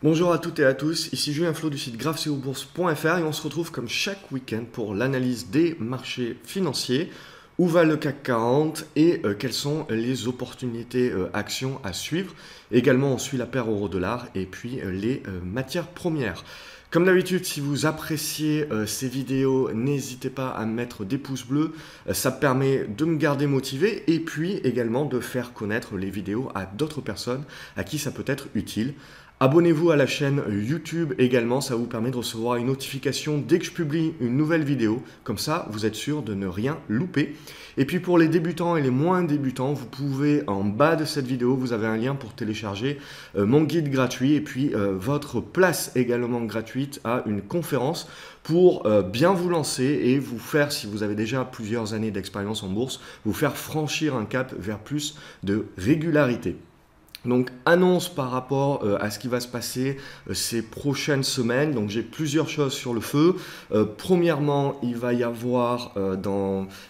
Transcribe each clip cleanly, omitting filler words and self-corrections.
Bonjour à toutes et à tous, ici Julien Flo du site graphceobourse.fr et on se retrouve comme chaque week-end pour l'analyse des marchés financiers. Où va le CAC 40 et quelles sont les opportunités actions à suivre. Également, on suit la paire euro-dollar et puis les matières premières. Comme d'habitude, si vous appréciez ces vidéos, n'hésitez pas à mettre des pouces bleus. Ça permet de me garder motivé et puis également de faire connaître les vidéos à d'autres personnes à qui ça peut être utile. Abonnez-vous à la chaîne YouTube également, ça vous permet de recevoir une notification dès que je publie une nouvelle vidéo. Comme ça, vous êtes sûr de ne rien louper. Et puis pour les débutants et les moins débutants, vous pouvez en bas de cette vidéo, vous avez un lien pour télécharger mon guide gratuit et puis votre place également gratuite à une conférence pour bien vous lancer et vous faire, si vous avez déjà plusieurs années d'expérience en bourse, vous faire franchir un cap vers plus de régularité. Donc, annonce par rapport à ce qui va se passer ces prochaines semaines. Donc, j'ai plusieurs choses sur le feu. Premièrement, il va y avoir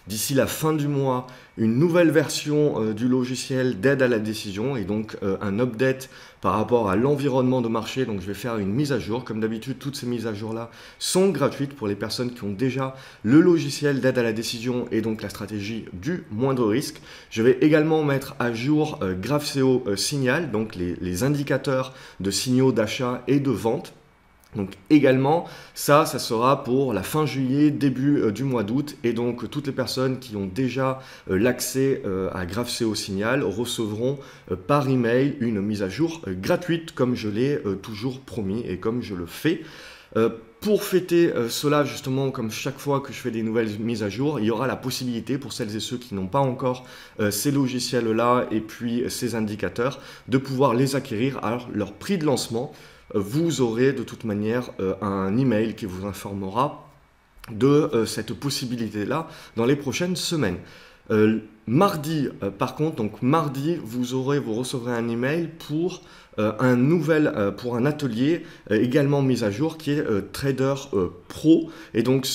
d'ici la fin du mois une nouvelle version du logiciel d'aide à la décision et donc un update par rapport à l'environnement de marché. Donc, je vais faire une mise à jour. Comme d'habitude, toutes ces mises à jour-là sont gratuites pour les personnes qui ont déjà le logiciel d'aide à la décision et donc la stratégie du moindre risque. Je vais également mettre à jour GraphCO Signal, donc les indicateurs de signaux d'achat et de vente. Donc également, ça sera pour la fin juillet, début du mois d'août. Et donc toutes les personnes qui ont déjà l'accès à GraphCO Signal recevront par email une mise à jour gratuite comme je l'ai toujours promis et comme je le fais. Pour fêter cela, justement, comme chaque fois que je fais des nouvelles mises à jour, il y aura la possibilité pour celles et ceux qui n'ont pas encore ces logiciels-là et puis ces indicateurs de pouvoir les acquérir à leur prix de lancement. Vous aurez de toute manière un email qui vous informera de cette possibilité-là dans les prochaines semaines. Mardi, par contre, donc mardi, vous recevrez un email pour un atelier également mis à jour qui est Trader Pro. Et donc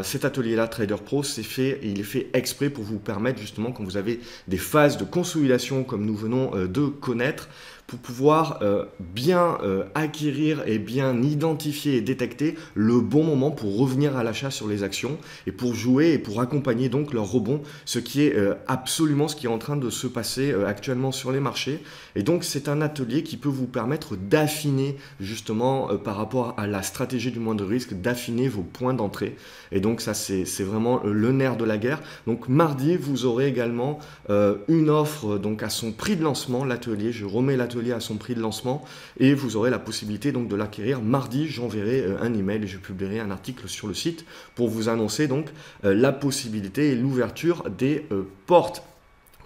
cet atelier-là, Trader Pro, il est fait exprès pour vous permettre justement quand vous avez des phases de consolidation comme nous venons de connaître, pour pouvoir bien acquérir et bien identifier et détecter le bon moment pour revenir à l'achat sur les actions et pour jouer et pour accompagner donc leur rebond, ce qui est absolument ce qui est en train de se passer actuellement sur les marchés. Et donc c'est un atelier qui peut vous permettre d'affiner justement par rapport à la stratégie du moindre risque, d'affiner vos points d'entrée. Et donc ça c'est vraiment le nerf de la guerre. Donc mardi vous aurez également une offre donc à son prix de lancement, l'atelier, je remets l'atelier à son prix de lancement et vous aurez la possibilité donc de l'acquérir. Mardi, j'enverrai un email et je publierai un article sur le site pour vous annoncer donc la possibilité et l'ouverture des portes.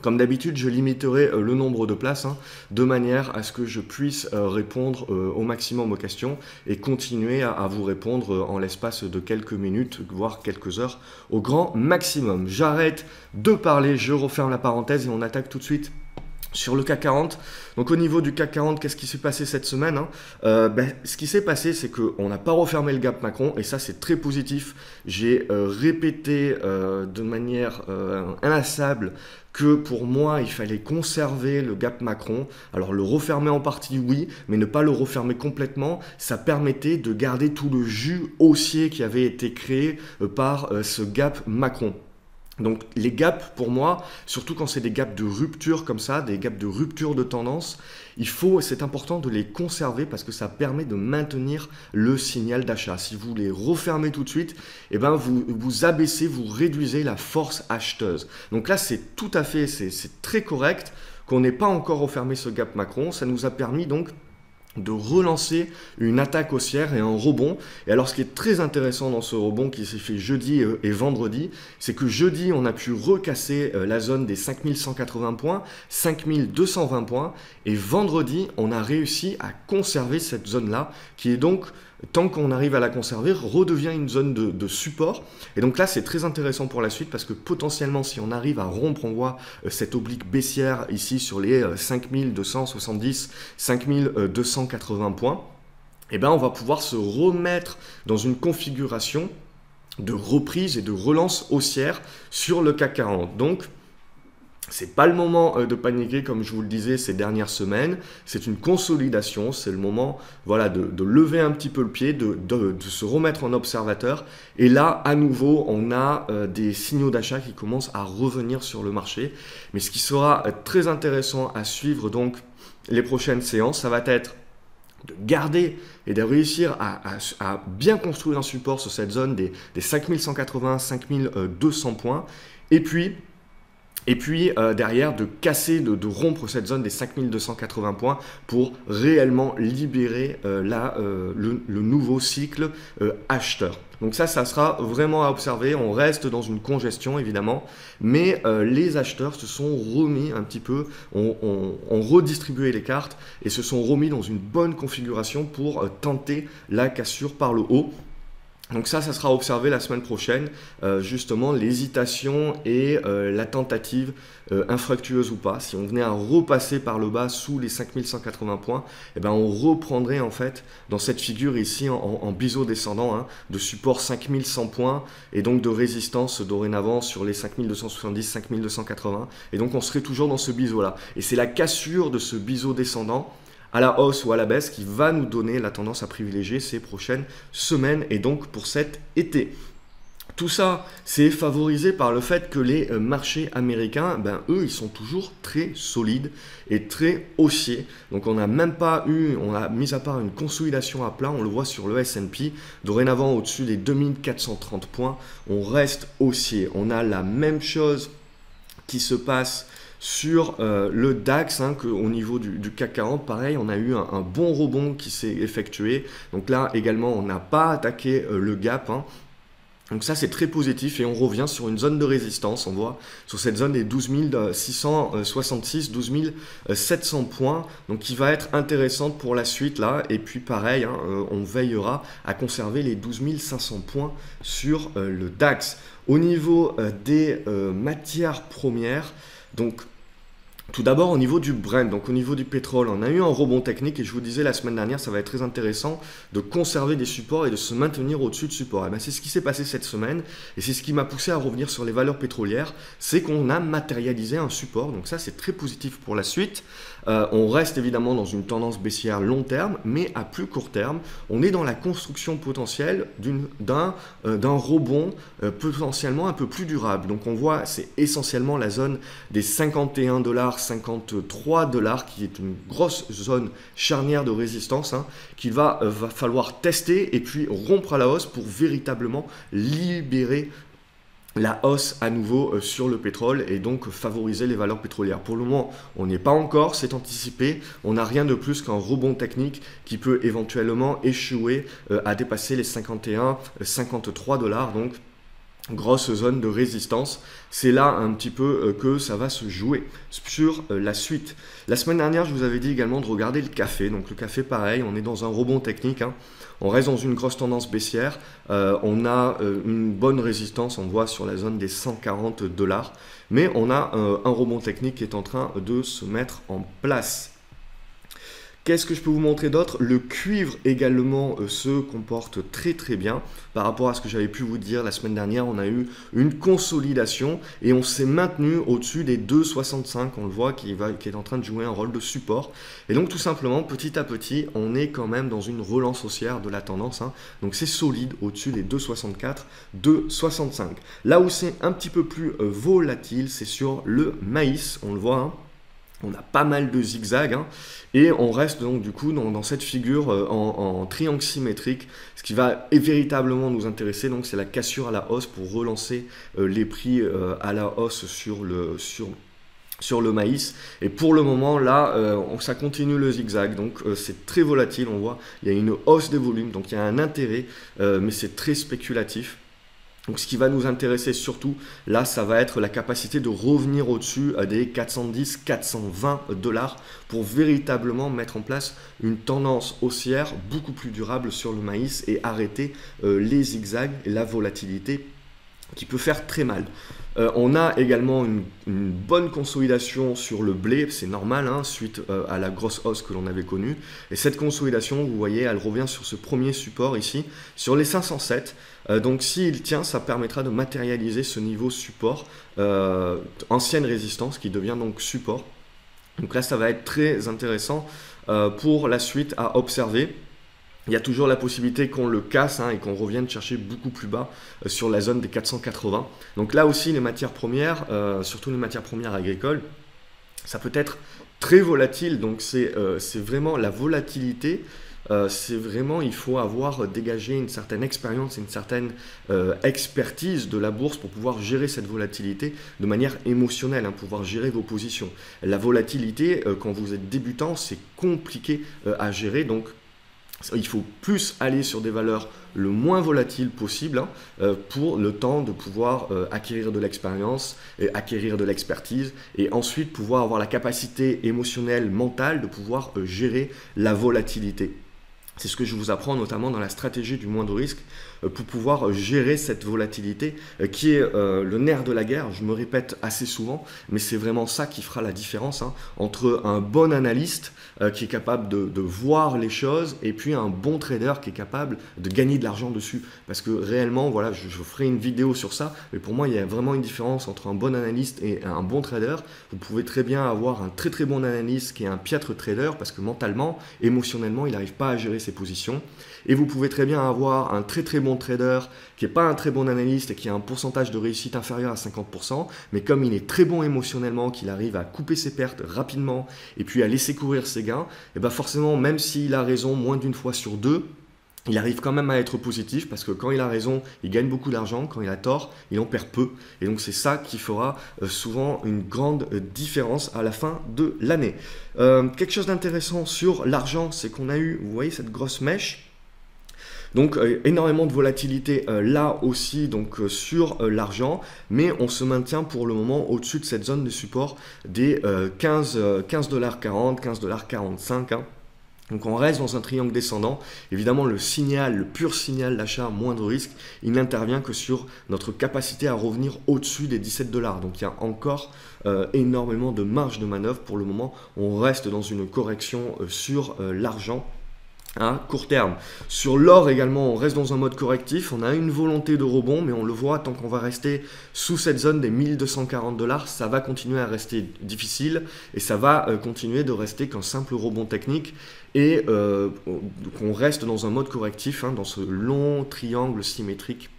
Comme d'habitude, je limiterai le nombre de places de manière à ce que je puisse répondre au maximum aux questions et continuer à vous répondre en l'espace de quelques minutes, voire quelques heures au grand maximum. J'arrête de parler, je referme la parenthèse et on attaque tout de suite sur le CAC 40. Donc au niveau du CAC 40, qu'est-ce qui s'est passé cette semaine Ce qui s'est passé, c'est qu'on n'a pas refermé le gap Macron et ça c'est très positif. J'ai répété de manière inlassable que pour moi, il fallait conserver le gap Macron. Alors le refermer en partie, oui, mais ne pas le refermer complètement. Ça permettait de garder tout le jus haussier qui avait été créé par ce gap Macron. Donc les gaps pour moi, surtout quand c'est des gaps de rupture comme ça, des gaps de rupture de tendance, c'est important de les conserver parce que ça permet de maintenir le signal d'achat. Si vous les refermez tout de suite, eh ben vous abaissez, vous réduisez la force acheteuse. Donc là c'est tout à fait, c'est très correct qu'on n'ait pas encore refermé ce gap Macron. Ça nous a permis donc de relancer une attaque haussière et un rebond. Et alors ce qui est très intéressant dans ce rebond qui s'est fait jeudi et vendredi, c'est que jeudi on a pu recasser la zone des 5180 points, 5220 points, et vendredi on a réussi à conserver cette zone-là qui est donc, tant qu'on arrive à la conserver, redevient une zone de support. Et donc là, c'est très intéressant pour la suite parce que potentiellement, si on arrive à rompre, on voit cette oblique baissière ici sur les 5270, 5280 points, et ben on va pouvoir se remettre dans une configuration de reprise et de relance haussière sur le CAC 40. Donc, C'est pas le moment de paniquer comme je vous le disais ces dernières semaines, c'est une consolidation, c'est le moment voilà, de lever un petit peu le pied, de se remettre en observateur. Et là, à nouveau, on a des signaux d'achat qui commencent à revenir sur le marché. Mais ce qui sera très intéressant à suivre donc les prochaines séances, ça va être de garder et de réussir à bien construire un support sur cette zone des 5180, 5200 points. Et puis derrière, de casser, de rompre cette zone des 5280 points pour réellement libérer le nouveau cycle acheteur. Donc ça sera vraiment à observer. On reste dans une congestion évidemment, mais les acheteurs se sont remis un petit peu, ont redistribué les cartes et se sont remis dans une bonne configuration pour tenter la cassure par le haut. Donc ça sera observé la semaine prochaine, justement l'hésitation et la tentative infructueuse ou pas. Si on venait à repasser par le bas sous les 5180 points, eh ben on reprendrait en fait dans cette figure ici en biseau descendant hein, de support 5100 points et donc de résistance dorénavant sur les 5270, 5280. Et donc on serait toujours dans ce biseau là. Et c'est la cassure de ce biseau descendant à la hausse ou à la baisse qui va nous donner la tendance à privilégier ces prochaines semaines et donc pour cet été. Tout ça, c'est favorisé par le fait que les marchés américains, ben, eux, ils sont toujours très solides et très haussiers. Donc on n'a même pas eu, on a mis à part une consolidation à plat, on le voit sur le S&P, dorénavant au-dessus des 2430 points, on reste haussier. On a la même chose qui se passe sur le DAX, hein, au niveau du CAC 40, pareil, on a eu un bon rebond qui s'est effectué. Donc là également, on n'a pas attaqué le gap. Hein. Donc ça, c'est très positif et on revient sur une zone de résistance. On voit sur cette zone des 12 666, 12 700 points. Donc qui va être intéressante pour la suite là. Et puis pareil, hein, on veillera à conserver les 12 500 points sur le DAX. Au niveau des matières premières, donc tout d'abord au niveau du Brent, donc au niveau du pétrole, on a eu un rebond technique et je vous disais la semaine dernière, ça va être très intéressant de conserver des supports et de se maintenir au-dessus de supports. Et bien c'est ce qui s'est passé cette semaine et c'est ce qui m'a poussé à revenir sur les valeurs pétrolières, c'est qu'on a matérialisé un support, donc ça c'est très positif pour la suite. On reste évidemment dans une tendance baissière long terme, mais à plus court terme, on est dans la construction potentielle d'un rebond potentiellement un peu plus durable. Donc on voit, c'est essentiellement la zone des 51 $, 53 $ qui est une grosse zone charnière de résistance hein, qu'il va falloir tester et puis rompre à la hausse pour véritablement libérer la hausse à nouveau sur le pétrole et donc favoriser les valeurs pétrolières. Pour le moment, on n'y est pas encore, c'est anticipé, on n'a rien de plus qu'un rebond technique qui peut éventuellement échouer à dépasser les 51, 53 $, donc grosse zone de résistance. C'est là un petit peu que ça va se jouer sur la suite. La semaine dernière, je vous avais dit également de regarder le café. Donc le café, pareil, on est dans un rebond technique. Hein. On reste dans une grosse tendance baissière. On a une bonne résistance, on voit sur la zone des 140 $. Mais on a un rebond technique qui est en train de se mettre en place. Qu'est-ce que je peux vous montrer d'autre? Le cuivre également se comporte très très bien par rapport à ce que j'avais pu vous dire la semaine dernière. On a eu une consolidation et on s'est maintenu au-dessus des 2,65. On le voit qui est en train de jouer un rôle de support. Et donc tout simplement, petit à petit, on est quand même dans une relance haussière de la tendance. Hein. Donc c'est solide au-dessus des 2,64, 2,65. Là où c'est un petit peu plus volatile, c'est sur le maïs. On le voit. Hein. On a pas mal de zigzags hein, et on reste donc du coup dans cette figure en triangle symétrique. Ce qui va véritablement nous intéresser, donc c'est la cassure à la hausse pour relancer les prix à la hausse sur le maïs. Et pour le moment là, ça continue le zigzag, donc c'est très volatile. On voit il y a une hausse des volumes, donc il y a un intérêt, mais c'est très spéculatif. Donc ce qui va nous intéresser surtout, là, ça va être la capacité de revenir au-dessus des 410, 420 $ pour véritablement mettre en place une tendance haussière beaucoup plus durable sur le maïs et arrêter les zigzags et la volatilité qui peut faire très mal. On a également une bonne consolidation sur le blé, c'est normal, hein, suite à la grosse hausse que l'on avait connue. Et cette consolidation, vous voyez, elle revient sur ce premier support ici, sur les 507. Donc s'il tient, ça permettra de matérialiser ce niveau support, ancienne résistance qui devient donc support. Donc là, ça va être très intéressant pour la suite à observer. Il y a toujours la possibilité qu'on le casse hein, et qu'on revienne chercher beaucoup plus bas sur la zone des 480. Donc là aussi, les matières premières, surtout les matières premières agricoles, ça peut être très volatile. Donc c'est vraiment la volatilité. C'est vraiment, il faut avoir dégagé une certaine expérience et une certaine expertise de la bourse pour pouvoir gérer cette volatilité de manière émotionnelle, hein, pouvoir gérer vos positions. La volatilité, quand vous êtes débutant, c'est compliqué à gérer. Donc il faut plus aller sur des valeurs le moins volatiles possible hein, pour le temps de pouvoir acquérir de l'expérience, acquérir de l'expertise et ensuite pouvoir avoir la capacité émotionnelle, mentale de pouvoir gérer la volatilité. C'est ce que je vous apprends notamment dans la stratégie du moindre risque pour pouvoir gérer cette volatilité qui est le nerf de la guerre. Je me répète assez souvent, mais c'est vraiment ça qui fera la différence hein, entre un bon analyste qui est capable de voir les choses et puis un bon trader qui est capable de gagner de l'argent dessus. Parce que réellement, voilà, je ferai une vidéo sur ça, mais pour moi, il y a vraiment une différence entre un bon analyste et un bon trader. Vous pouvez très bien avoir un très très bon analyste qui est un piètre trader parce que mentalement, émotionnellement, il n'arrive pas à gérer ses positions. Et vous pouvez très bien avoir un très très bon trader qui n'est pas un très bon analyste et qui a un pourcentage de réussite inférieur à 50%, mais comme il est très bon émotionnellement, qu'il arrive à couper ses pertes rapidement et puis à laisser courir ses gains, et bien forcément, même s'il a raison moins d'une fois sur deux, il arrive quand même à être positif parce que quand il a raison, il gagne beaucoup d'argent. Quand il a tort, il en perd peu. Et donc c'est ça qui fera souvent une grande différence à la fin de l'année. Quelque chose d'intéressant sur l'argent, c'est qu'on a eu, vous voyez cette grosse mèche. Donc énormément de volatilité là aussi donc sur l'argent, mais on se maintient pour le moment au-dessus de cette zone de support des 15,40$, 15,45$. Hein. Donc on reste dans un triangle descendant. Évidemment, le signal, le pur signal d'achat moindre risque, il n'intervient que sur notre capacité à revenir au-dessus des 17$. Donc il y a encore énormément de marge de manœuvre. Pour le moment, on reste dans une correction sur l'argent à court terme. Sur l'or également, on reste dans un mode correctif. On a une volonté de rebond, mais on le voit, tant qu'on va rester sous cette zone des 1240$, ça va continuer à rester difficile et ça va continuer de rester qu'un simple rebond technique. Et on reste dans un mode correctif, hein, dans ce long triangle symétrique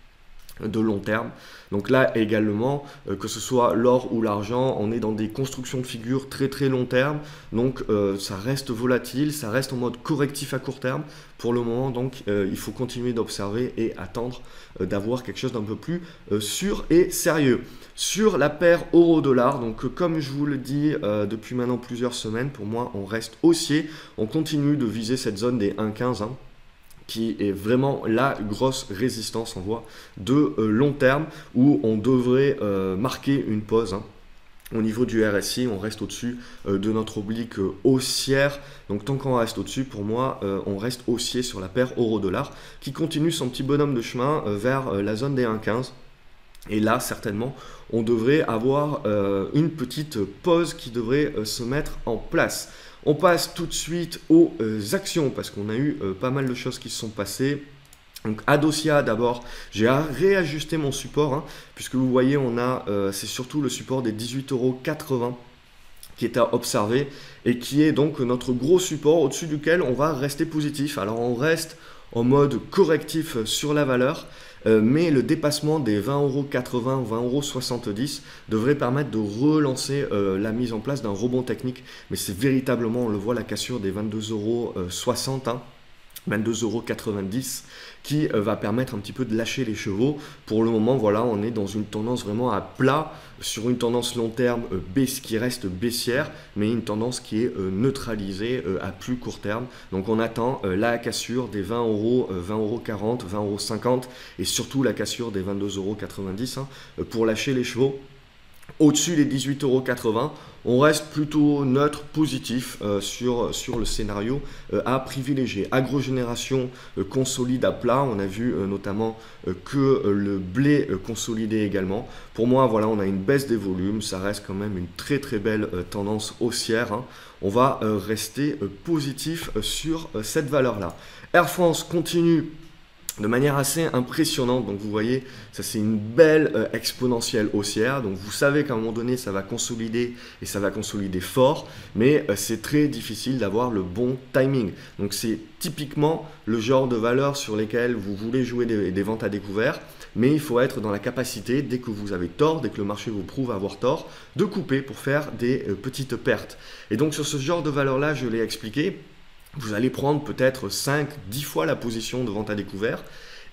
de long terme. Donc là également, que ce soit l'or ou l'argent, on est dans des constructions de figures très très long terme. Donc ça reste volatile, ça reste en mode correctif à court terme. Pour le moment, donc il faut continuer d'observer et attendre d'avoir quelque chose d'un peu plus sûr et sérieux. Sur la paire euro-dollar, donc comme je vous le dis depuis maintenant plusieurs semaines, pour moi on reste haussier. On continue de viser cette zone des 1,15 hein, qui est vraiment la grosse résistance, on voit, de long terme, où on devrait marquer une pause. Hein. Au niveau du RSI, on reste au-dessus de notre oblique haussière. Donc tant qu'on reste au-dessus, pour moi, on reste haussier sur la paire euro-dollar, qui continue son petit bonhomme de chemin vers la zone des 1,15. Et là, certainement, on devrait avoir une petite pause qui devrait se mettre en place. On passe tout de suite aux actions parce qu'on a eu pas mal de choses qui se sont passées. Donc Adocia d'abord, j'ai réajusté mon support hein, puisque vous voyez on a c'est surtout le support des 18,80 € qui est à observer et qui est donc notre gros support au-dessus duquel on va rester positif. Alors on reste en mode correctif sur la valeur. Mais le dépassement des 20,80 €, 20,70 € devrait permettre de relancer la mise en place d'un rebond technique. Mais c'est véritablement, on le voit, la cassure des 22,60 €, hein, 22,90 € qui va permettre un petit peu de lâcher les chevaux. Pour le moment, voilà, on est dans une tendance vraiment à plat, sur une tendance long terme qui reste baissière, mais une tendance qui est neutralisée à plus court terme. Donc on attend la cassure des 20 €, 20,40 €, 20,50 € et surtout la cassure des 22,90 € hein, pour lâcher les chevaux. Au-dessus des 18,80 €, on reste plutôt neutre, positif sur le scénario à privilégier. Agrogénération consolide à plat, on a vu notamment que le blé consolidé également. Pour moi, voilà, on a une baisse des volumes, ça reste quand même une très très belle tendance haussière, hein. On va rester positif sur cette valeur-là. Air France continue de manière assez impressionnante. Donc vous voyez, ça c'est une belle exponentielle haussière. Donc vous savez qu'à un moment donné, ça va consolider et ça va consolider fort, mais c'est très difficile d'avoir le bon timing. Donc c'est typiquement le genre de valeur sur lesquelles vous voulez jouer des ventes à découvert, mais il faut être dans la capacité, dès que vous avez tort, dès que le marché vous prouve avoir tort, de couper pour faire des petites pertes. Et donc sur ce genre de valeur-là, je l'ai expliqué, vous allez prendre peut-être 5, 10 fois la position de vente à découvert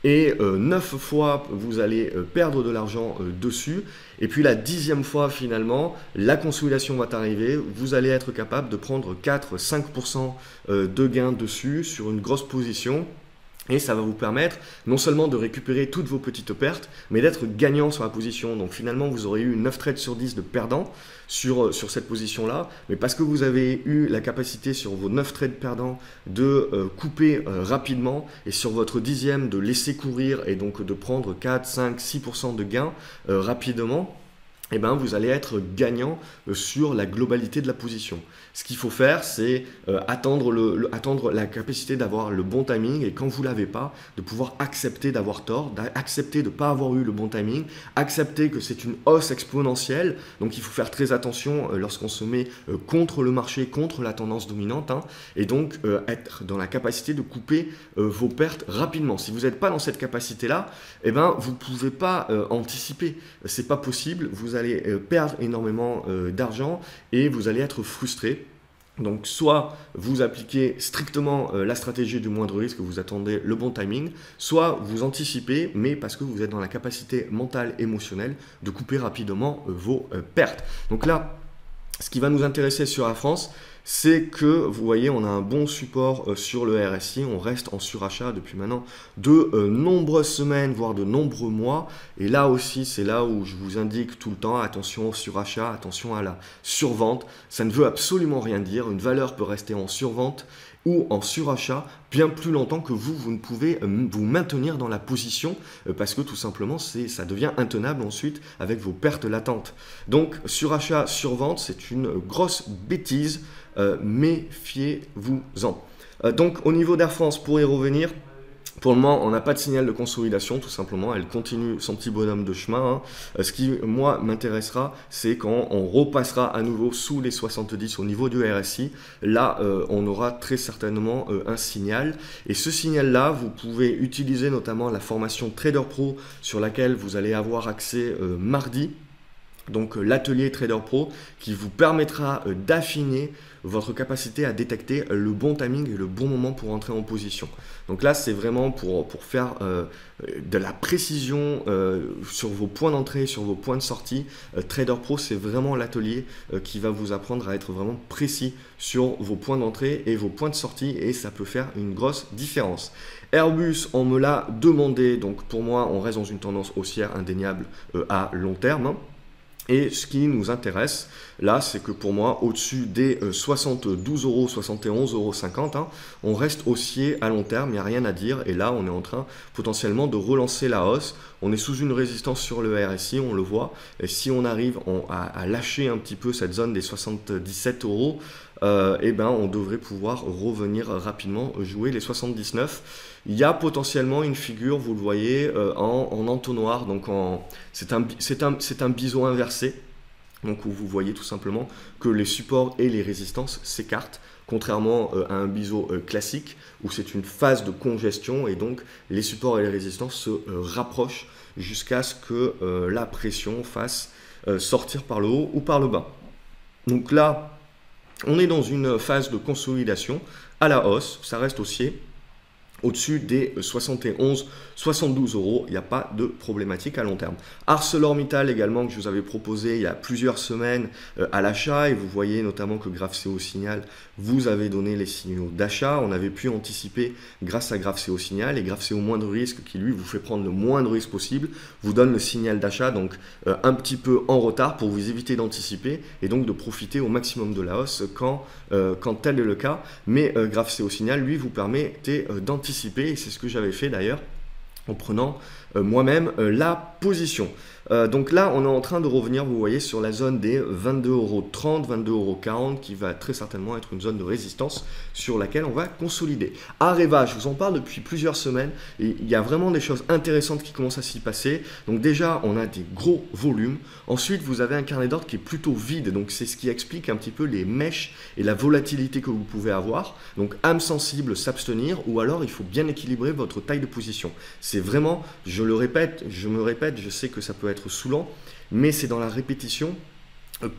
et 9 fois vous allez perdre de l'argent dessus, et puis la 10e fois finalement la consolidation va arriver, vous allez être capable de prendre 4-5% de gain dessus sur une grosse position. Et ça va vous permettre non seulement de récupérer toutes vos petites pertes, mais d'être gagnant sur la position. Donc finalement, vous aurez eu 9 trades sur 10 de perdants sur cette position-là. Mais parce que vous avez eu la capacité sur vos 9 trades perdants de couper rapidement, et sur votre 10e de laisser courir et donc de prendre 4, 5, 6% de gains rapidement, eh ben, vous allez être gagnant sur la globalité de la position. Ce qu'il faut faire, c'est attendre la capacité d'avoir le bon timing, et quand vous ne l'avez pas, de pouvoir accepter d'avoir tort, accepter de ne pas avoir eu le bon timing, accepter que c'est une hausse exponentielle. Donc il faut faire très attention lorsqu'on se met contre le marché, contre la tendance dominante, hein, et donc être dans la capacité de couper vos pertes rapidement. Si vous n'êtes pas dans cette capacité-là, eh ben, vous ne pouvez pas anticiper. Ce n'est pas possible. Vous allez perdre énormément d'argent et vous allez être frustré. Donc soit vous appliquez strictement la stratégie du moindre risque, vous attendez le bon timing, soit vous anticipez, mais parce que vous êtes dans la capacité mentale, émotionnelle de couper rapidement vos pertes. Donc là, ce qui va nous intéresser sur la France, c'est que vous voyez, on a un bon support sur le RSI, on reste en surachat depuis maintenant de nombreuses semaines, voire de nombreux mois. Et là aussi, c'est là où je vous indique tout le temps, attention au surachat, attention à la survente. Ça ne veut absolument rien dire, une valeur peut rester en survente ou en surachat bien plus longtemps que vous ne pouvez vous maintenir dans la position parce que tout simplement ça devient intenable ensuite avec vos pertes latentes. Donc surachat, survente, c'est une grosse bêtise, méfiez-vous-en. Donc au niveau d'Air France, pour y revenir, pour le moment, on n'a pas de signal de consolidation, tout simplement. Elle continue son petit bonhomme de chemin, hein. Ce qui, moi, m'intéressera, c'est quand on repassera à nouveau sous les 70 au niveau du RSI. Là, on aura très certainement un signal. Et ce signal-là, vous pouvez utiliser notamment la formation Trader Pro sur laquelle vous allez avoir accès mardi. Donc l'atelier Trader Pro qui vous permettra d'affiner votre capacité à détecter le bon timing et le bon moment pour entrer en position. Donc là, c'est vraiment pour faire de la précision sur vos points d'entrée, sur vos points de sortie. Trader Pro, c'est vraiment l'atelier qui va vous apprendre à être vraiment précis sur vos points d'entrée et vos points de sortie, et ça peut faire une grosse différence. Airbus, on me l'a demandé, donc pour moi, on reste dans une tendance haussière indéniable à long terme, hein. Et ce qui nous intéresse, là, c'est que pour moi, au-dessus des 72 €, 71,50 €, hein, on reste haussier à long terme, il n'y a rien à dire. Et là, on est en train potentiellement de relancer la hausse. On est sous une résistance sur le RSI, on le voit. Et si on arrive à lâcher un petit peu cette zone des 77 €, eh ben, on devrait pouvoir revenir rapidement jouer les 79. Il y a potentiellement une figure, vous le voyez, en entonnoir. Donc c'est un biseau inversé. Donc où vous voyez tout simplement que les supports et les résistances s'écartent, contrairement à un biseau classique où c'est une phase de congestion, et donc les supports et les résistances se rapprochent jusqu'à ce que la pression fasse sortir par le haut ou par le bas. Donc là, on est dans une phase de consolidation à la hausse, ça reste haussier. au-dessus des 71, 72 euros, il n'y a pas de problématique à long terme. ArcelorMittal également, que je vous avais proposé il y a plusieurs semaines à l'achat, et vous voyez notamment que GraphCO Signal vous avez donné les signaux d'achat. On avait pu anticiper grâce à GraphCO Signal, et GraphCO Moindre Risque, qui lui vous fait prendre le moindre risque possible, vous donne le signal d'achat, donc un petit peu en retard pour vous éviter d'anticiper et donc de profiter au maximum de la hausse quand tel est le cas. Mais GraphCO Signal, lui, vous permettait d'anticiper, et c'est ce que j'avais fait d'ailleurs en prenant moi-même la position. Donc là, on est en train de revenir, vous voyez, sur la zone des 22,30 €, 22,40 € qui va très certainement être une zone de résistance sur laquelle on va consolider. Areva, je vous en parle depuis plusieurs semaines et il y a vraiment des choses intéressantes qui commencent à s'y passer. Donc déjà, on a des gros volumes. Ensuite, vous avez un carnet d'ordre qui est plutôt vide. Donc c'est ce qui explique un petit peu les mèches et la volatilité que vous pouvez avoir. Donc âme sensible, s'abstenir, ou alors il faut bien équilibrer votre taille de position. C'est vraiment, je me répète, je sais que ça peut être saoulant, mais c'est dans la répétition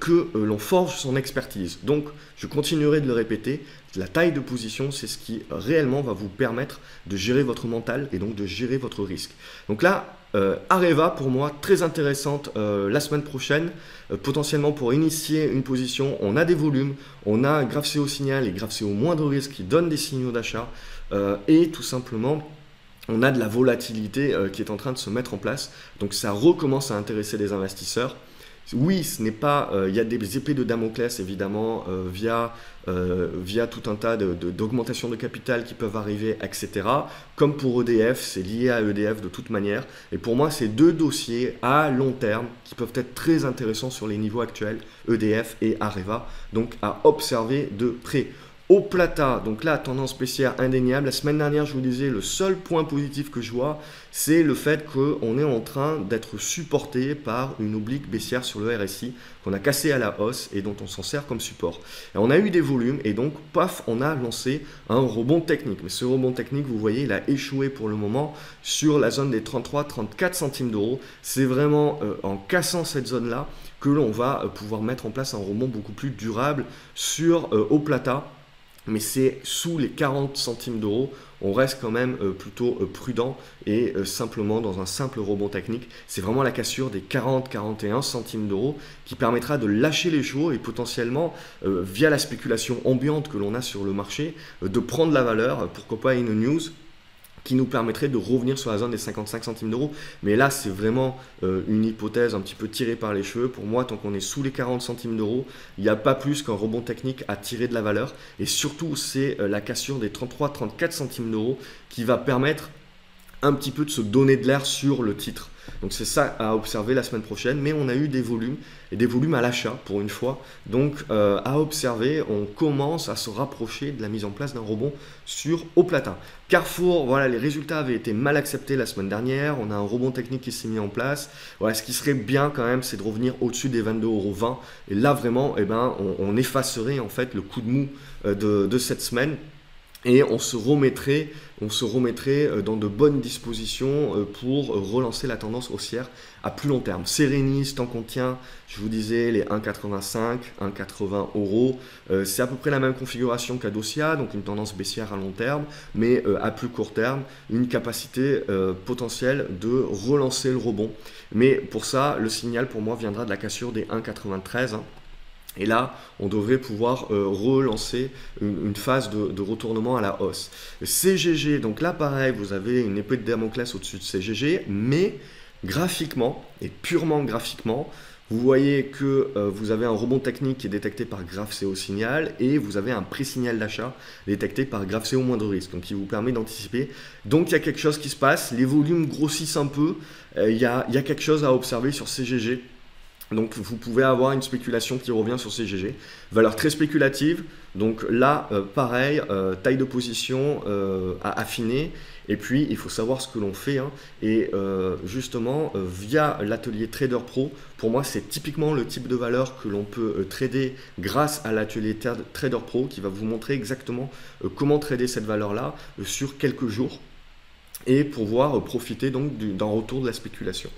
que l'on forge son expertise. Donc, je continuerai de le répéter, la taille de position, c'est ce qui réellement va vous permettre de gérer votre mental et donc de gérer votre risque. Donc là, Areva, pour moi, très intéressante la semaine prochaine, potentiellement pour initier une position. On a des volumes, on a GraphCO Signal et GraphCO Moindre Risque qui donnent des signaux d'achat et tout simplement, on a de la volatilité qui est en train de se mettre en place. Donc ça recommence à intéresser les investisseurs. Oui, ce n'est pas, il y a des épées de Damoclès évidemment via tout un tas d'augmentations de capital qui peuvent arriver, etc. Comme pour EDF, c'est lié à EDF de toute manière. Et pour moi, c'est deux dossiers à long terme qui peuvent être très intéressants sur les niveaux actuels, EDF et Areva, donc à observer de près. Au Plata, donc là, tendance baissière indéniable. La semaine dernière, je vous disais, le seul point positif que je vois, c'est le fait qu'on est en train d'être supporté par une oblique baissière sur le RSI, qu'on a cassé à la hausse et dont on s'en sert comme support. Et on a eu des volumes et donc, paf, on a lancé un rebond technique. Mais ce rebond technique, vous voyez, il a échoué pour le moment sur la zone des 33-34 centimes d'euros. C'est vraiment en cassant cette zone-là que l'on va pouvoir mettre en place un rebond beaucoup plus durable sur Au Plata. Mais c'est sous les 40 centimes d'euros, on reste quand même plutôt prudent et simplement dans un simple rebond technique. C'est vraiment la cassure des 40-41 centimes d'euros qui permettra de lâcher les chevaux et potentiellement, via la spéculation ambiante que l'on a sur le marché, de prendre la valeur, pourquoi pas une news qui nous permettrait de revenir sur la zone des 55 centimes d'euros. Mais là, c'est vraiment une hypothèse un petit peu tirée par les cheveux. Pour moi, tant qu'on est sous les 40 centimes d'euros, il n'y a pas plus qu'un rebond technique à tirer de la valeur. Et surtout, c'est la cassure des 33-34 centimes d'euros qui va permettre un petit peu de se donner de l'air sur le titre. Donc c'est ça à observer la semaine prochaine, mais on a eu des volumes, et des volumes à l'achat pour une fois. Donc à observer, on commence à se rapprocher de la mise en place d'un rebond sur Au Plata. Carrefour, voilà, les résultats avaient été mal acceptés la semaine dernière, on a un rebond technique qui s'est mis en place. Voilà, ce qui serait bien quand même, c'est de revenir au-dessus des 22,20 €. Et là vraiment, eh ben, on effacerait en fait le coup de mou de cette semaine. Et on se remettrait dans de bonnes dispositions pour relancer la tendance haussière à plus long terme. Serenis, tant qu'on tient, je vous disais, les 1,85, 1,80 €. C'est à peu près la même configuration qu'Adocia, donc une tendance baissière à long terme, mais à plus court terme, une capacité potentielle de relancer le rebond. Mais pour ça, le signal pour moi viendra de la cassure des 1,93 €. Et là, on devrait pouvoir relancer une phase de retournement à la hausse. CGG, donc là pareil, vous avez une épée de Damoclès au-dessus de CGG, mais graphiquement, et purement graphiquement, vous voyez que vous avez un rebond technique qui est détecté par GraphCO Signal et vous avez un pré-signal d'achat détecté par GraphCO Moindre Risque, donc qui vous permet d'anticiper. Donc il y a quelque chose qui se passe, les volumes grossissent un peu, il y a quelque chose à observer sur CGG. Donc vous pouvez avoir une spéculation qui revient sur CGG, valeur très spéculative, donc là pareil, taille de position à affiner, et puis il faut savoir ce que l'on fait, hein. Et justement via l'atelier Trader Pro, pour moi c'est typiquement le type de valeur que l'on peut trader grâce à l'atelier Trader Pro qui va vous montrer exactement comment trader cette valeur là sur quelques jours et pouvoir profiter donc d'un retour de la spéculation.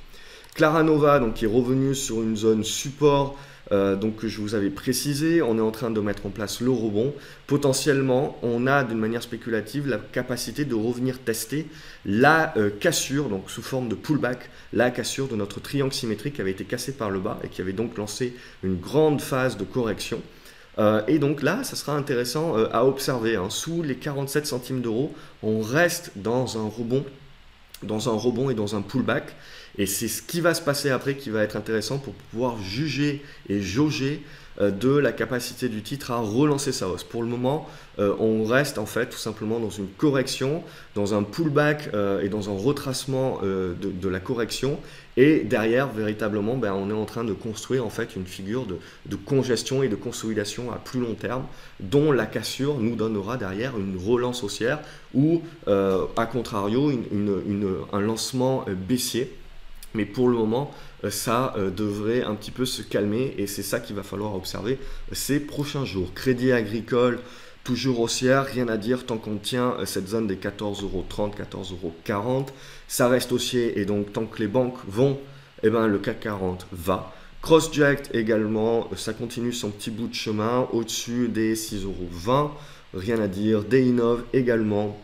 Claranova, donc, qui est revenu sur une zone support, donc que je vous avais précisé. On est en train de mettre en place le rebond. Potentiellement, on a d'une manière spéculative la capacité de revenir tester la cassure, donc sous forme de pullback, la cassure de notre triangle symétrique qui avait été cassé par le bas et qui avait donc lancé une grande phase de correction. Et donc là, ça sera intéressant à observer, hein. Sous les 47 centimes d'euros, on reste dans un rebond et dans un pullback. Et c'est ce qui va se passer après qui va être intéressant pour pouvoir juger et jauger de la capacité du titre à relancer sa hausse. Pour le moment, on reste en fait tout simplement dans une correction, dans un pullback et dans un retracement de la correction. Et derrière, véritablement, on est en train de construire en fait une figure de congestion et de consolidation à plus long terme, dont la cassure nous donnera derrière une relance haussière ou, à contrario, un lancement baissier. Mais pour le moment, ça devrait un petit peu se calmer et c'est ça qu'il va falloir observer ces prochains jours. Crédit Agricole, toujours haussière, rien à dire tant qu'on tient cette zone des 14,30 €, 14,40 €. Ça reste haussier et donc tant que les banques vont, le CAC 40 va. CrossJect également, ça continue son petit bout de chemin au-dessus des 6,20 €. Rien à dire. Deinov également.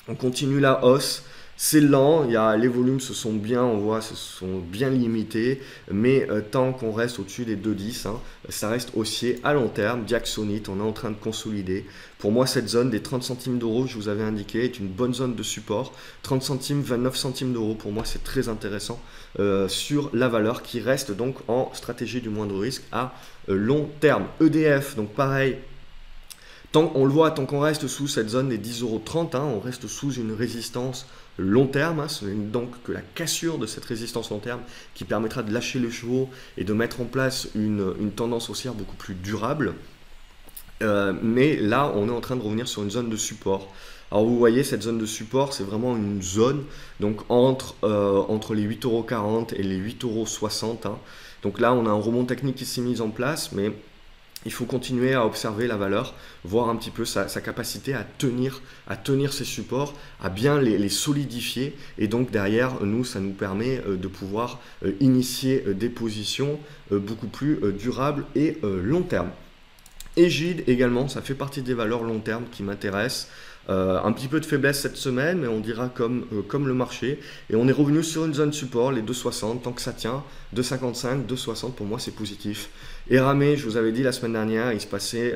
On continue la hausse. C'est lent, les volumes se sont bien limités, mais tant qu'on reste au-dessus des 2,10, ça reste haussier à long terme. Diaxonite, on est en train de consolider. Pour moi, cette zone des 30 centimes d'euros, je vous avais indiqué, est une bonne zone de support. 30 centimes, 29 centimes d'euros, pour moi, c'est très intéressant sur la valeur qui reste donc en stratégie du moindre risque à long terme. EDF, donc pareil. On le voit, tant qu'on reste sous cette zone des 10,30 €, on reste sous une résistance long terme. Ce n'est donc que la cassure de cette résistance long terme qui permettra de lâcher les chevaux et de mettre en place une tendance haussière beaucoup plus durable. Mais là, on est en train de revenir sur une zone de support. Alors vous voyez, cette zone de support, c'est vraiment une zone donc entre les 8,40 € et les 8,60 €. Donc là, on a un rebond technique qui s'est mis en place, mais il faut continuer à observer la valeur, voir un petit peu sa capacité à tenir ses supports, à bien les solidifier. Et donc derrière, ça nous permet de pouvoir initier des positions beaucoup plus durables et long terme. Egide également, ça fait partie des valeurs long terme qui m'intéressent. Un petit peu de faiblesse cette semaine, mais on dira comme le marché. Et on est revenu sur une zone support, les 2,60, tant que ça tient. 2,55, 2,60, pour moi c'est positif. Eramé, je vous avais dit la semaine dernière, il se passait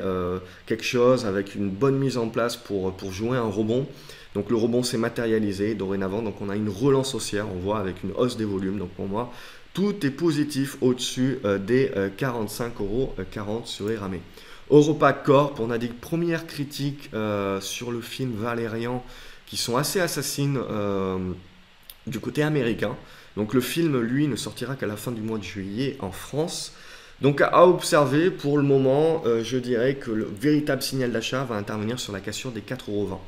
quelque chose avec une bonne mise en place pour jouer un rebond. Donc le rebond s'est matérialisé dorénavant, donc on a une relance haussière, on voit avec une hausse des volumes. Donc pour moi, tout est positif au-dessus des 45,40 € sur Eramé. Europa Corp, on a des premières critiques sur le film Valérian qui sont assez assassines du côté américain. Donc le film, lui, ne sortira qu'à la fin du mois de juillet en France. Donc à observer, pour le moment, je dirais que le véritable signal d'achat va intervenir sur la cassure des 4,20 €.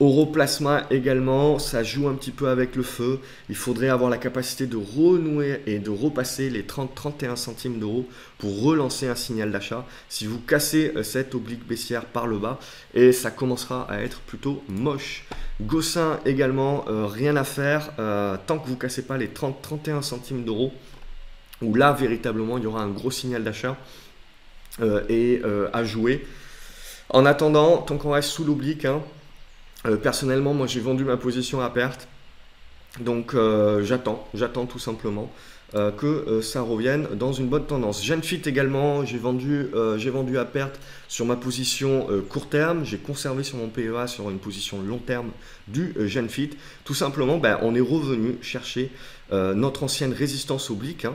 Europlasma également, ça joue un petit peu avec le feu. Il faudrait avoir la capacité de renouer et de repasser les 30-31 centimes d'euros pour relancer un signal d'achat. Si vous cassez cette oblique baissière par le bas, et ça commencera à être plutôt moche. Gossin également, rien à faire tant que vous ne cassez pas les 30-31 centimes d'euros, où là véritablement il y aura un gros signal d'achat à jouer. En attendant, tant qu'on reste sous l'oblique, personnellement, moi j'ai vendu ma position à perte, donc j'attends tout simplement que ça revienne dans une bonne tendance. Genfit également, j'ai vendu à perte sur ma position court terme, j'ai conservé sur mon PEA sur une position long terme du Genfit. Tout simplement, on est revenu chercher notre ancienne résistance oblique,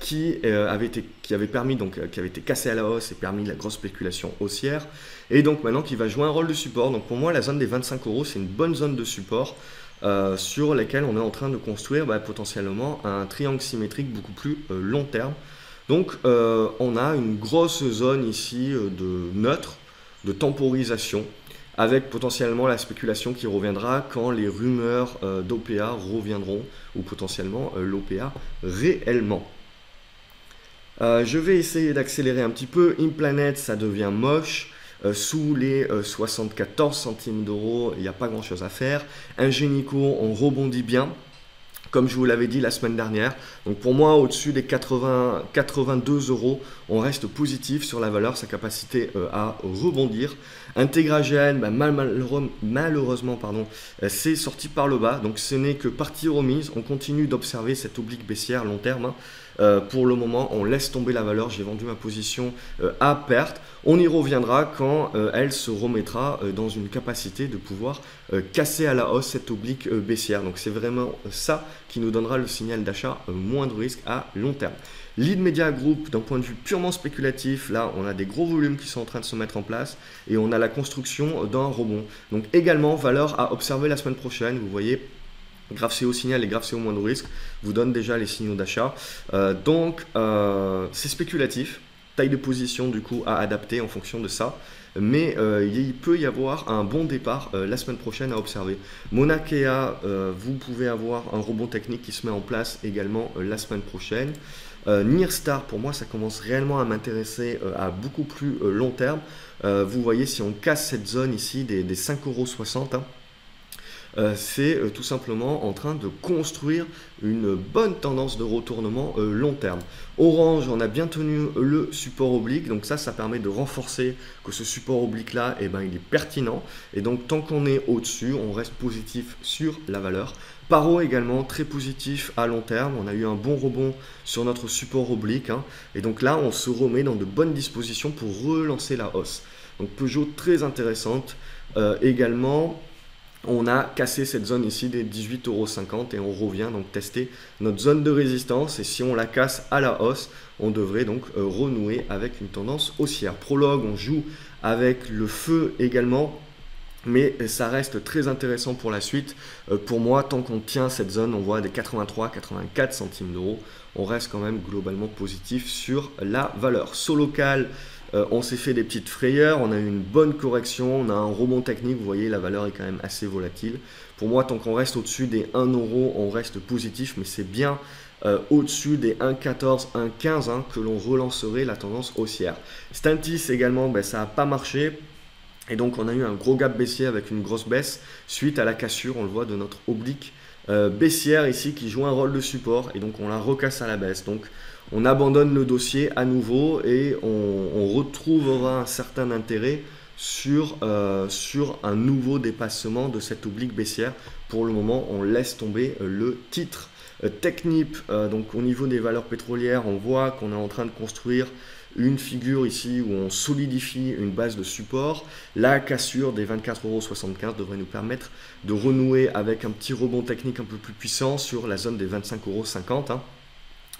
qui avait été cassé à la hausse et permis la grosse spéculation haussière, et donc maintenant qui va jouer un rôle de support. Donc pour moi, la zone des 25 €, c'est une bonne zone de support sur laquelle on est en train de construire potentiellement un triangle symétrique beaucoup plus long terme. Donc on a une grosse zone ici de neutre, de temporisation, avec potentiellement la spéculation qui reviendra quand les rumeurs d'OPA reviendront, ou potentiellement l'OPA réellement. Je vais essayer d'accélérer un petit peu. Implanet, ça devient moche. Sous les 74 centimes d'euros, il n'y a pas grand chose à faire. Ingenico, on rebondit bien. comme je vous l'avais dit la semaine dernière. Donc pour moi, au-dessus des 82 €, on reste positif sur la valeur, sa capacité à rebondir. IntegraGN, malheureusement, c'est sorti par le bas. Donc ce n'est que partie remise. On continue d'observer cette oblique baissière long terme. Pour le moment, on laisse tomber la valeur. J'ai vendu ma position à perte. On y reviendra quand elle se remettra dans une capacité de pouvoir casser à la hausse cette oblique baissière. Donc c'est vraiment ça qui nous donnera le signal d'achat, moins de risque à long terme. Lead Media Group, d'un point de vue purement spéculatif, là on a des gros volumes qui sont en train de se mettre en place et on a la construction d'un rebond. Donc également valeur à observer la semaine prochaine. Vous voyez, graphe CO signal et graphe CO moins de risque vous donnent déjà les signaux d'achat. C'est spéculatif. Taille de position du coup à adapter en fonction de ça. Mais il peut y avoir un bon départ la semaine prochaine à observer. Mauna Kea, vous pouvez avoir un rebond technique qui se met en place également la semaine prochaine. Nirstar, pour moi, ça commence réellement à m'intéresser à beaucoup plus long terme. Vous voyez, si on casse cette zone ici des 5,60 €, c'est tout simplement en train de construire une bonne tendance de retournement long terme. Orange, on a bien tenu le support oblique, donc ça permet de renforcer que ce support oblique là, il est pertinent, et donc tant qu'on est au-dessus, on reste positif sur la valeur. Paro également, très positif à long terme, on a eu un bon rebond sur notre support oblique, et donc là on se remet dans de bonnes dispositions pour relancer la hausse. Donc Peugeot très intéressante également. On a cassé cette zone ici des 18,50 € et on revient donc tester notre zone de résistance, et si on la casse à la hausse, on devrait donc renouer avec une tendance haussière. Prologue, on joue avec le feu également, mais ça reste très intéressant pour la suite. Pour moi, tant qu'on tient cette zone, on voit des 83-84 centimes d'euros, on reste quand même globalement positif sur la valeur. Solocal, on s'est fait des petites frayeurs, on a eu une bonne correction, on a un rebond technique, vous voyez la valeur est quand même assez volatile. Pour moi, tant qu'on reste au-dessus des 1 €, on reste positif, mais c'est bien au-dessus des 1,14, 1,15 que l'on relancerait la tendance haussière. Stellantis également, ça n'a pas marché. Et donc on a eu un gros gap baissier avec une grosse baisse suite à la cassure, on le voit, de notre oblique baissière ici qui joue un rôle de support, et donc on la recasse à la baisse. Donc on abandonne le dossier à nouveau et on retrouvera un certain intérêt sur un nouveau dépassement de cette oblique baissière. Pour le moment, on laisse tomber le titre. Technip, donc au niveau des valeurs pétrolières, on voit qu'on est en train de construire une figure ici où on solidifie une base de support. La cassure des 24,75 € devrait nous permettre de renouer avec un petit rebond technique un peu plus puissant sur la zone des 25,50 €.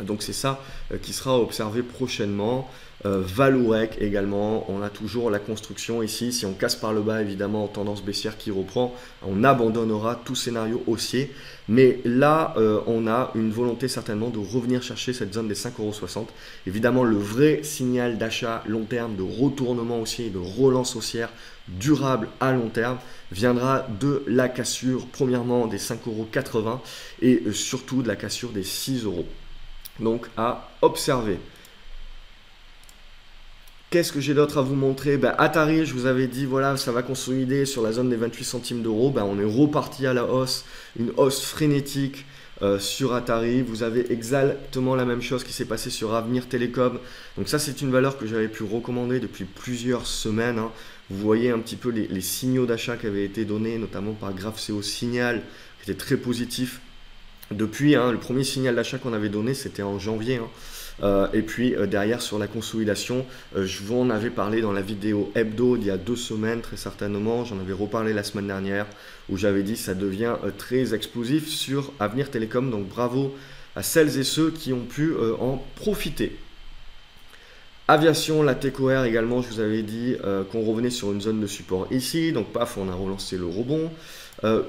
Donc c'est ça qui sera observé prochainement. Vallourec également, on a toujours la construction ici. Si on casse par le bas, évidemment, tendance baissière qui reprend, on abandonnera tout scénario haussier. Mais là, on a une volonté certainement de revenir chercher cette zone des 5,60 €. Évidemment, le vrai signal d'achat long terme, de retournement haussier, de relance haussière durable à long terme, viendra de la cassure, premièrement, des 5,80 € et surtout de la cassure des 6 €. Donc à observer. Qu'est-ce que j'ai d'autre à vous montrer? Atari, je vous avais dit, voilà, ça va consolider sur la zone des 28 centimes d'euros. On est reparti à la hausse, une hausse frénétique sur Atari. Vous avez exactement la même chose qui s'est passé sur Avenir Télécom. Donc ça, c'est une valeur que j'avais pu recommander depuis plusieurs semaines. Vous voyez un petit peu les signaux d'achat qui avaient été donnés, notamment par graphe CO Signal, qui était très positif. Depuis, le premier signal d'achat qu'on avait donné, c'était en janvier. Et puis derrière sur la consolidation, je vous en avais parlé dans la vidéo hebdo d'il y a 2 semaines très certainement, j'en avais reparlé la semaine dernière où j'avais dit ça devient très explosif sur Avenir Télécom, donc bravo à celles et ceux qui ont pu en profiter. Aviation, la TechOR également, je vous avais dit qu'on revenait sur une zone de support ici, donc paf, on a relancé le rebond.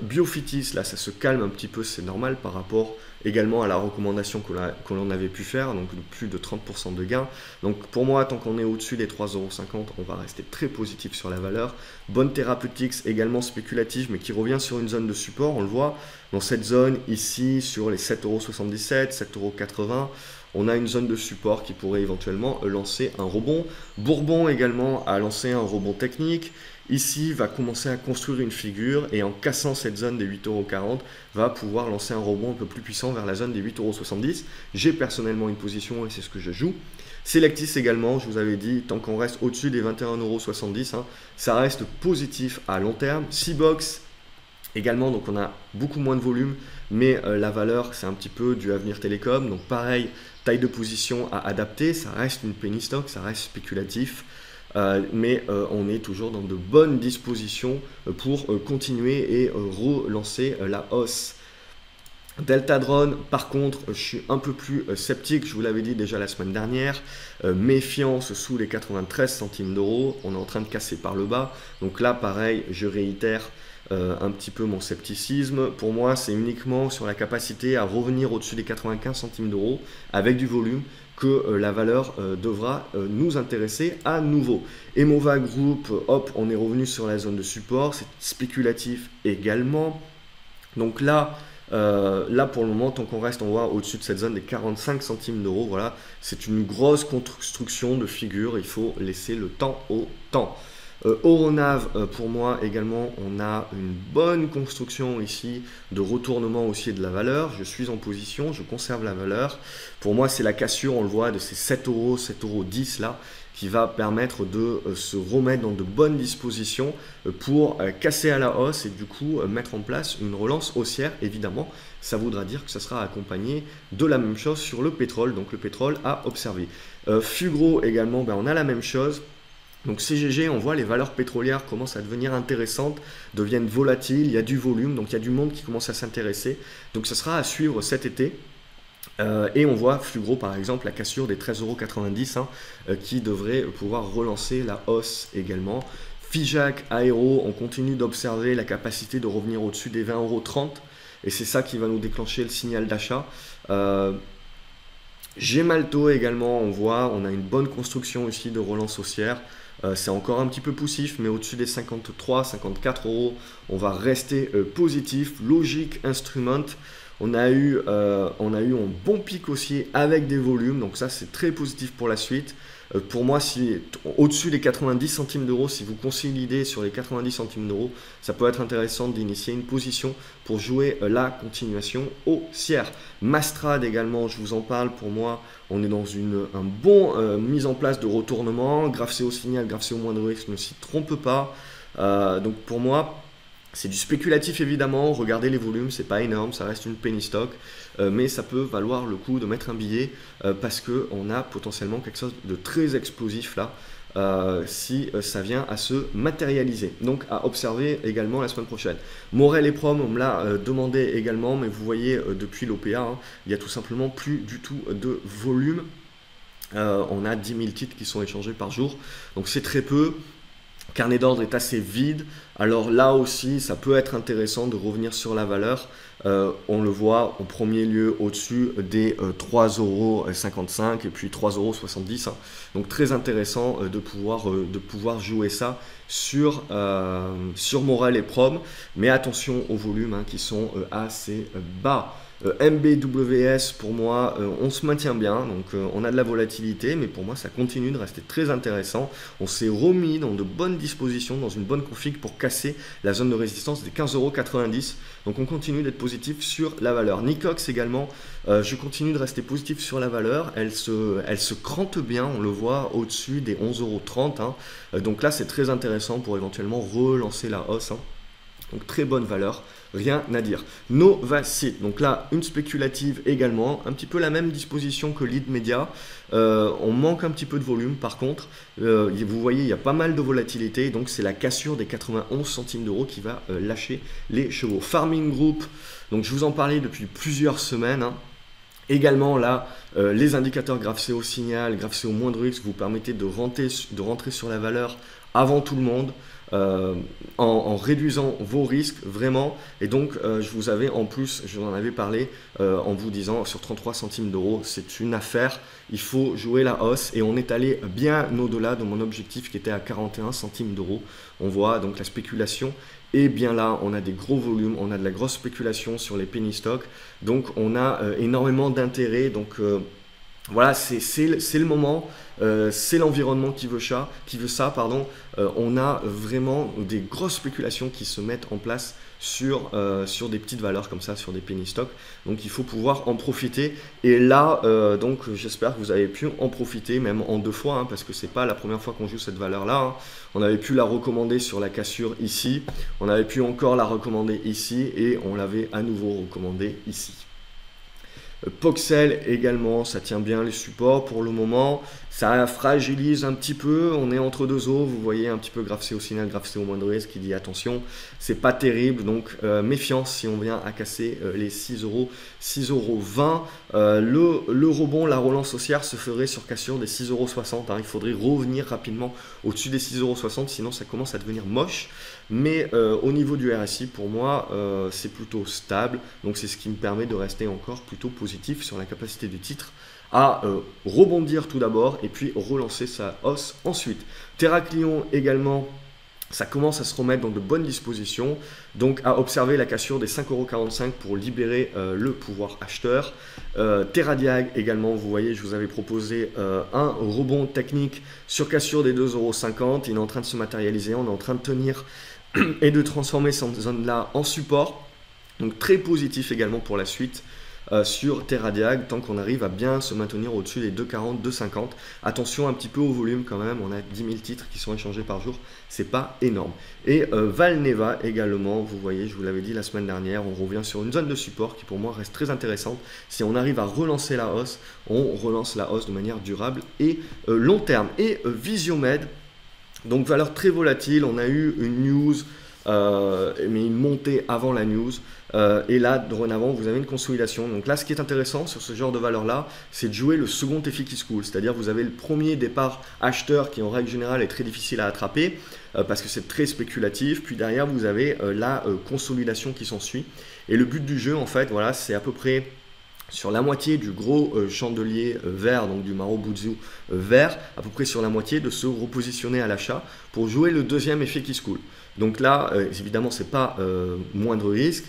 Biofitis, là ça se calme un petit peu, c'est normal par rapport également à la recommandation que l'on avait pu faire, donc plus de 30% de gains. Donc pour moi, tant qu'on est au-dessus des 3,50 €, on va rester très positif sur la valeur. Bonne Therapeutics également spéculative, mais qui revient sur une zone de support, on le voit dans cette zone ici sur les 7,77 €, 7,80 €. on a une zone de support qui pourrait éventuellement lancer un rebond. Bourbon également a lancé un rebond technique. Ici, va commencer à construire une figure et en cassant cette zone des 8,40 € va pouvoir lancer un rebond un peu plus puissant vers la zone des 8,70 €. J'ai personnellement une position et c'est ce que je joue. Selectis également, je vous avais dit, tant qu'on reste au-dessus des 21,70 €, ça reste positif à long terme. Seabox également, donc on a beaucoup moins de volume, mais la valeur, c'est un petit peu du Avenir Télécom. Donc pareil, taille de position à adapter, ça reste une penny stock, ça reste spéculatif. Mais on est toujours dans de bonnes dispositions pour continuer et relancer la hausse. Delta Drone, par contre, je suis un peu plus sceptique, je vous l'avais dit déjà la semaine dernière, méfiance sous les 93 centimes d'euros, on est en train de casser par le bas, donc là pareil, je réitère un petit peu mon scepticisme. Pour moi, c'est uniquement sur la capacité à revenir au-dessus des 95 centimes d'euros avec du volume que la valeur devra nous intéresser à nouveau. Emova Group, hop, on est revenu sur la zone de support, c'est spéculatif également. Donc là, pour le moment, tant qu'on reste, on voit au-dessus de cette zone des 45 centimes d'euros, voilà, c'est une grosse construction de figure, il faut laisser le temps au temps. Euronav, pour moi également, on a une bonne construction ici de retournement haussier de la valeur. Je suis en position, je conserve la valeur. Pour moi, c'est la cassure, on le voit, de ces 7 €, 7,10 € là, qui va permettre de se remettre dans de bonnes dispositions pour casser à la hausse et du coup mettre en place une relance haussière. Évidemment, ça voudra dire que ça sera accompagné de la même chose sur le pétrole, donc le pétrole à observer. Fugro également, ben, on a la même chose. Donc CGG, on voit les valeurs pétrolières commencent à devenir intéressantes, deviennent volatiles, il y a du volume, donc il y a du monde qui commence à s'intéresser. Donc ça sera à suivre cet été. Et on voit Fugro par exemple, la cassure des 13,90 € qui devrait pouvoir relancer la hausse également. Figeac Aéro, on continue d'observer la capacité de revenir au-dessus des 20,30 € et c'est ça qui va nous déclencher le signal d'achat. Gemalto également, on voit, on a une bonne construction ici de relance haussière. C'est encore un petit peu poussif, mais au-dessus des 53, 54 €, on va rester positif. Logic Instrument, on a eu un bon pic haussier avec des volumes, donc ça c'est très positif pour la suite. Pour moi, si au-dessus des 90 centimes d'euros, si vous consolidez sur les 90 centimes d'euros, ça peut être intéressant d'initier une position pour jouer la continuation haussière. Mastrad également, je vous en parle, pour moi, on est dans un bon mise en place de retournement. GraphCO signal, GraphCO moindre risque, ne s'y trompe pas. Donc pour moi, c'est du spéculatif évidemment, regardez les volumes, c'est pas énorme, ça reste une penny stock, mais ça peut valoir le coup de mettre un billet parce qu'on a potentiellement quelque chose de très explosif là, si ça vient à se matérialiser. Donc à observer également la semaine prochaine. Morel et Prom, on me l'a demandé également, mais vous voyez depuis l'OPA, il n'y a tout simplement plus du tout de volume. On a 10 000 titres qui sont échangés par jour, donc c'est très peu. Carnet d'ordre est assez vide, alors là aussi ça peut être intéressant de revenir sur la valeur. On le voit en premier lieu au-dessus des 3,55 € et puis 3,70 €, donc très intéressant de pouvoir jouer ça sur Morel et Prom, mais attention aux volumes qui sont assez bas. MBWS, pour moi, on se maintient bien, donc on a de la volatilité, mais pour moi ça continue de rester très intéressant. On s'est remis dans de bonnes dispositions, dans une bonne config pour casser la zone de résistance des 15,90 €, donc on continue d'être positif sur la valeur. Nicox également, je continue de rester positif sur la valeur, elle se crante bien, on le voit au-dessus des 11,30 €, donc là c'est très intéressant pour éventuellement relancer la hausse. Donc très bonne valeur, rien à dire. Novacit, donc là une spéculative également, un petit peu la même disposition que Lead Media. On manque un petit peu de volume par contre. Vous voyez, il y a pas mal de volatilité, donc c'est la cassure des 91 centimes d'euros qui va lâcher les chevaux. Farming Group, donc je vous en parlais depuis plusieurs semaines. Également là, les indicateurs GraphCO signal, GraphCO moindre risque vous permettez de rentrer sur la valeur avant tout le monde. En réduisant vos risques vraiment, et donc je vous avais en plus, je vous en avais parlé en vous disant sur 33 centimes d'euros, c'est une affaire, il faut jouer la hausse et on est allé bien au-delà de mon objectif qui était à 41 centimes d'euros. On voit donc la spéculation et bien là on a des gros volumes, on a de la grosse spéculation sur les penny stocks, donc on a énormément d'intérêt, donc Voilà, c'est le moment, c'est l'environnement qui veut ça, pardon. On a vraiment des grosses spéculations qui se mettent en place sur des petites valeurs comme ça, sur des penny stocks. Donc il faut pouvoir en profiter. Et là, donc j'espère que vous avez pu en profiter, même en 2 fois, hein, parce que c'est pas la première fois qu'on joue cette valeur-là, hein. On avait pu la recommander sur la cassure ici, on avait pu encore la recommander ici, et on l'avait à nouveau recommandée ici. Poxel également, ça tient bien les supports pour le moment, ça fragilise un petit peu, on est entre deux eaux, vous voyez un petit peu graphe CO signal, graphe CO moindre risque qui dit attention, c'est pas terrible, donc méfiance si on vient à casser les 6 euros, 6,20 €. Le rebond, la relance haussière se ferait sur cassure des 6,60 €, hein. Il faudrait revenir rapidement au-dessus des 6,60 €, sinon ça commence à devenir moche. Mais au niveau du RSI, pour moi, c'est plutôt stable. Donc c'est ce qui me permet de rester encore plutôt positif sur la capacité du titre à rebondir tout d'abord et puis relancer sa hausse ensuite. Terraclion également, ça commence à se remettre dans de bonnes dispositions. Donc à observer la cassure des 5,45 € pour libérer le pouvoir acheteur. Terradiag également, vous voyez, je vous avais proposé un rebond technique sur cassure des 2,50 €. Il est en train de se matérialiser, on est en train de tenir et de transformer cette zone-là en support. Donc très positif également pour la suite sur Terradiag, tant qu'on arrive à bien se maintenir au-dessus des 2,40, 2,50. Attention un petit peu au volume quand même, on a 10 000 titres qui sont échangés par jour, c'est pas énorme. Et Valneva également, vous voyez, je vous l'avais dit la semaine dernière, on revient sur une zone de support qui pour moi reste très intéressante. Si on arrive à relancer la hausse, on relance la hausse de manière durable et long terme. Et Visiomed, donc valeur très volatile, on a eu une news, mais une montée avant la news. Et là, dorénavant, vous avez une consolidation. Donc là, ce qui est intéressant sur ce genre de valeur-là, c'est de jouer le second effet qui se coule. C'est-à-dire vous avez le premier départ acheteur qui, en règle générale, est très difficile à attraper parce que c'est très spéculatif. Puis derrière, vous avez la consolidation qui s'ensuit. Et le but du jeu, en fait, voilà, c'est à peu près sur la moitié du gros chandelier vert, donc du Marubozu vert, à peu près sur la moitié, de se repositionner à l'achat pour jouer le deuxième effet qui se coule. Donc là, évidemment, c'est pas moindre risque,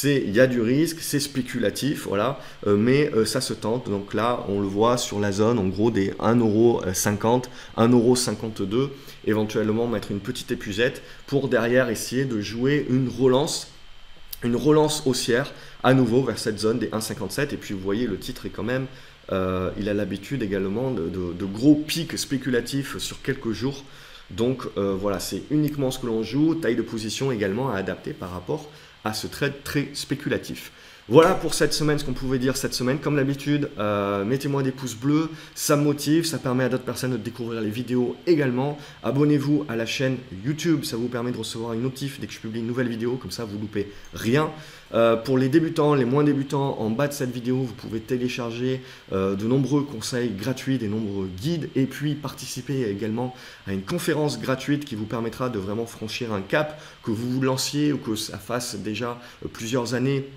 il y a du risque, c'est spéculatif, voilà, mais ça se tente. Donc là, on le voit sur la zone, en gros, des 1,50 €, 1,52 €, éventuellement mettre une petite épuisette pour derrière essayer de jouer une relance haussière à nouveau vers cette zone des 1,57. Et puis vous voyez, le titre est quand même, il a l'habitude également de gros pics spéculatifs sur quelques jours. Donc voilà, c'est uniquement ce que l'on joue. Taille de position également à adapter par rapport à ce trade très spéculatif. Voilà pour cette semaine, ce qu'on pouvait dire cette semaine. Comme d'habitude, mettez-moi des pouces bleus, ça me motive, ça permet à d'autres personnes de découvrir les vidéos également. Abonnez-vous à la chaîne YouTube, ça vous permet de recevoir une notif dès que je publie une nouvelle vidéo, comme ça vous ne loupez rien. Pour les débutants, les moins débutants, en bas de cette vidéo, vous pouvez télécharger de nombreux conseils gratuits, des nombreux guides, et puis participer également à une conférence gratuite qui vous permettra de vraiment franchir un cap, que vous vous lanciez ou que ça fasse déjà plusieurs années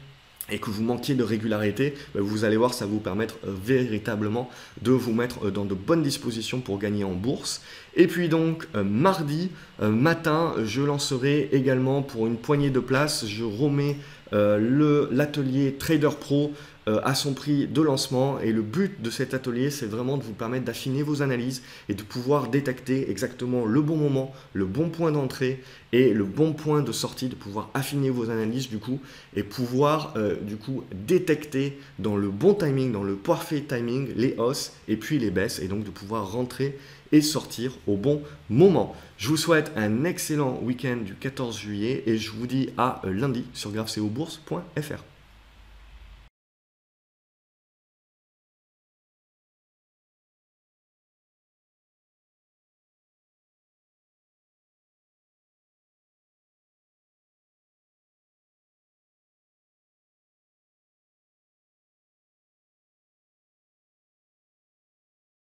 et que vous manquiez de régularité, vous allez voir, ça va vous permettre véritablement de vous mettre dans de bonnes dispositions pour gagner en bourse. Et puis donc, mardi matin, je lancerai également pour une poignée de places, je remets l'atelier Trader Pro à son prix de lancement, et le but de cet atelier, c'est vraiment de vous permettre d'affiner vos analyses et de pouvoir détecter exactement le bon moment, le bon point d'entrée et le bon point de sortie, de pouvoir affiner vos analyses du coup et pouvoir du coup détecter dans le bon timing, dans le parfait timing, les hausses et puis les baisses, et donc de pouvoir rentrer et sortir au bon moment. Je vous souhaite un excellent week-end du 14 juillet et je vous dis à lundi sur graphcobourse.fr.